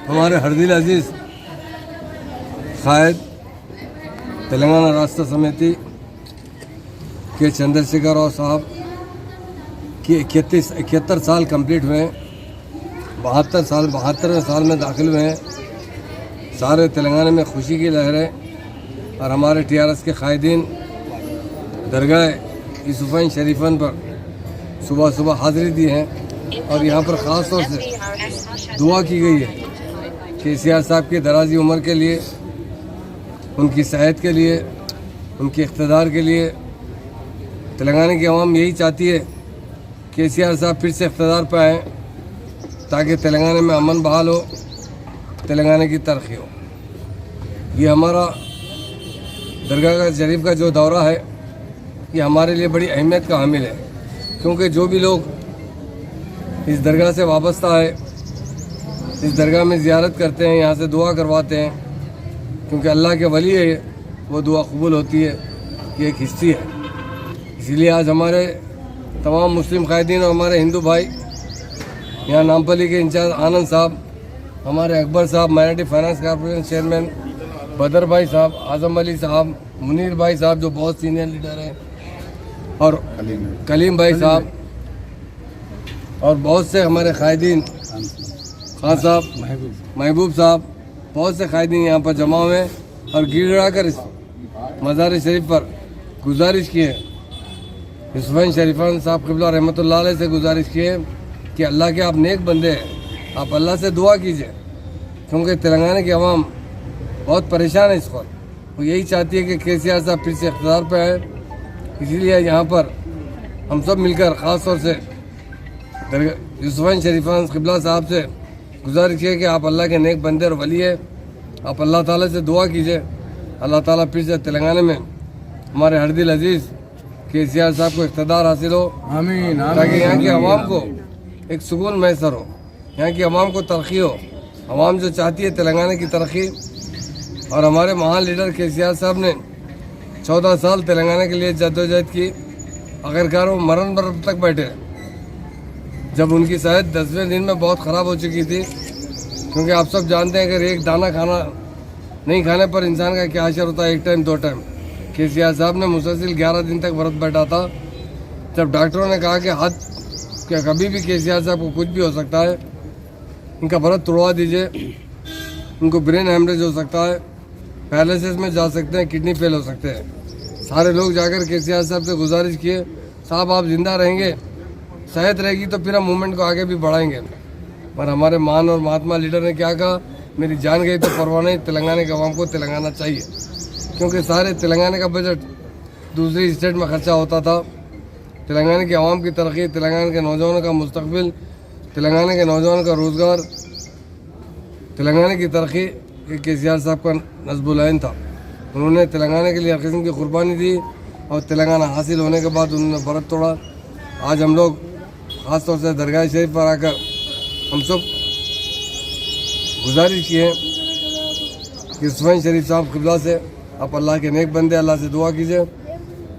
हमारे हरदिल अजीज़ कायद तेलंगाना राष्ट्र समिति के चंद्रशेखर राव साहब की 71 साल कंप्लीट हुए, 72वें साल में दाखिल हुए हैं। सारे तेलंगाना में खुशी की लहर है और हमारे टीआरएस के कायदीन दरगाह यूसुफ़ैन शरीफन पर सुबह सुबह हाज़िरी दी है और यहाँ पर ख़ास तौर से दुआ की गई है केसीआर साहब की दराजी उम्र के लिए, उनकी सेहत के लिए, उनके इक़्तिदार के लिए। तेलंगाना की आवाम यही चाहती है केसीआर साहब फिर से इक़्तिदार पर आएँ ताकि तेलंगाना में अमन बहाल हो, तेलंगाना की तरक्की हो। ये हमारा दरगाह शरीफ का जो दौरा है ये हमारे लिए बड़ी अहमियत का हामिल है, क्योंकि जो भी लोग इस दरगाह से वाबस्ता है, इस दरगाह में ज़ियारत करते हैं, यहाँ से दुआ करवाते हैं, क्योंकि अल्लाह के वली है, वो दुआ कबूल होती है। ये एक हिस्ट्री है। इसीलिए आज हमारे तमाम मुस्लिम कायदीन और हमारे हिंदू भाई, यहाँ नामपल्ली के इंचार्ज आनंद साहब, हमारे अकबर साहब माइनॉरिटी फाइनेंस कॉर्पोरेशन चेयरमैन, बदर भाई साहब, आज़म अली साहब, मुनीर भाई साहब जो बहुत सीनियर लीडर हैं, और कलीम भाई साहब और बहुत से हमारे कायदीन, खान साहब, महबूब साहब, बहुत से कायदीन यहाँ पर जमा हुए और गिड़गिड़ा कर इस मज़ार शरीफ पर गुजारिश की है। यूसुफ़ैन शरीफन साहब क़िबला रहमतुल्लाह अलैह से गुजारिश की है कि अल्लाह के आप नेक बंदे हैं, आप अल्लाह से दुआ कीजिए, क्योंकि तेलंगाना की आवाम बहुत परेशान है इस वक्त। वो यही चाहती है कि केसीआर साहब फिर से इक़्तिदार पर आए। इसीलिए यहाँ पर हम सब मिलकर ख़ास तौर से यूसुफ़ैन शरीफन क़िबला साहब से गुजारिश किया कि आप अल्लाह के नेक बंदे और वली है, आप अल्लाह ताला से दुआ कीजिए, अल्लाह ताला फिर से तेलंगाना में हमारे हरदिल अजीज़ केसीआर साहब को इक़्तिदार हासिल हो, आमीन, ताकि यहाँ की आवाम को एक सुकून मैसर हो, यहाँ की आवाम को तरक्की हो। आवाम जो चाहती है तेलंगाना की तरक्की, और हमारे महान लीडर केसीआर साहब ने 14 साल तेलंगाना के लिए जद्दोजहद की, आखिरकार वो मरण पर तक बैठे जब उनकी सेहत 10वें दिन में बहुत ख़राब हो चुकी थी। क्योंकि आप सब जानते हैं कि एक दाना खाना नहीं खाने पर इंसान का क्या असर होता है, एक टाइम दो टाइम। केसीआर साहब ने मुसलसल 11 दिन तक व्रत बैठा था। जब डॉक्टरों ने कहा कि हद क्या कभी भी केसीआर साहब को कुछ भी हो सकता है, इनका व्रत तोड़वा दीजिए, उनको ब्रेन हेमरेज हो सकता है, पैरालिसिस में जा सकते हैं, किडनी फेल हो सकते हैं। सारे लोग जाकर केसीआर साहब से गुजारिश किए, साहब आप ज़िंदा रहेंगे, सेहत रहेगी तो फिर हम मूवमेंट को आगे भी बढ़ाएंगे। पर हमारे महान और महात्मा लीडर ने क्या कहा, मेरी जान गई तो परवाह नहीं, तेलंगाना के आवाम को तेलंगाना चाहिए। क्योंकि सारे तेलंगाना का बजट दूसरी स्टेट में खर्चा होता था। तेलंगाना की आवाम की तरक्की, तेलंगाना के नौजवानों का मुस्तकबिल, तेलंगाना के नौजवानों का रोज़गार, तेलंगाना की तरक्की केसीआर साहब का नस्बुल ऐन था। उन्होंने तेलंगाना के लिए हर किस्म की कुर्बानी दी और तेलंगाना हासिल होने के बाद उन्होंने व्रत तोड़ा। आज हम लोग ख़ास तौर से दरगाह शरीफ पर आकर हम सब गुजारिश किए कि यूसुफ़ैन शरीफ साहब क़िबला से आप अल्लाह के नेक बंदे, अल्लाह से दुआ कीजिए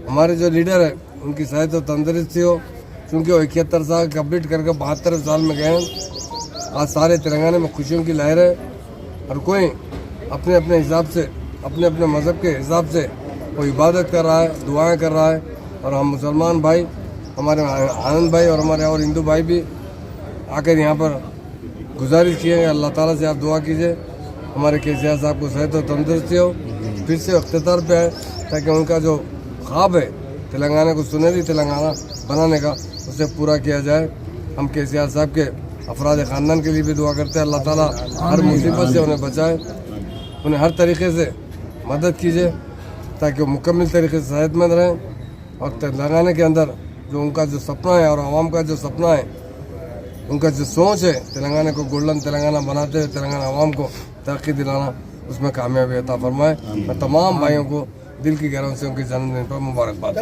हमारे जो लीडर है उनकी सेहत और तंदुरुस्ती हो, क्योंकि वो 71 साल कंप्लीट करके 72 साल में गए हैं। आज सारे तेलंगाना में खुशियों की लहर है और कोई अपने अपने हिसाब से, अपने अपने मज़हब के हिसाब से वो इबादत कर रहा है, दुआएँ कर रहा है। और हम मुसलमान भाई, हमारे आनंद भाई और हमारे और हिंदू भाई भी आकर यहाँ पर गुजारिश किए हैं, अल्लाह ताला से आप दुआ कीजिए हमारे केसीआर साहब को सेहत और तंदुरुस्ती हो, फिर से इक़्तिदार पे आए, ताकि उनका जो ख्वाब है तेलंगाना को सुनहरी तेलंगाना बनाने का, उसे पूरा किया जाए। हम केसीआर साहब के अफराद ख़ानदान के लिए भी दुआ करते हैं, अल्लाह ताला हर मुसीबत से उन्हें बचाए, उन्हें हर तरीके से मदद कीजिए ताकि वो मुकम्मल तरीके से सेहतमंद रहें। और तेलंगाना के अंदर जो उनका जो सपना है और आवाम का जो सपना है, उनका जो सोच है तेलंगाना को गोल्डन तेलंगाना बनाते हुए तेलंगाना आवाम को तरक्की दिलाना, उसमें कामयाबी अता फरमाए। मैं तमाम भाइयों को दिल की गहराइयों से उनके जन्मदिन पर मुबारकबाद।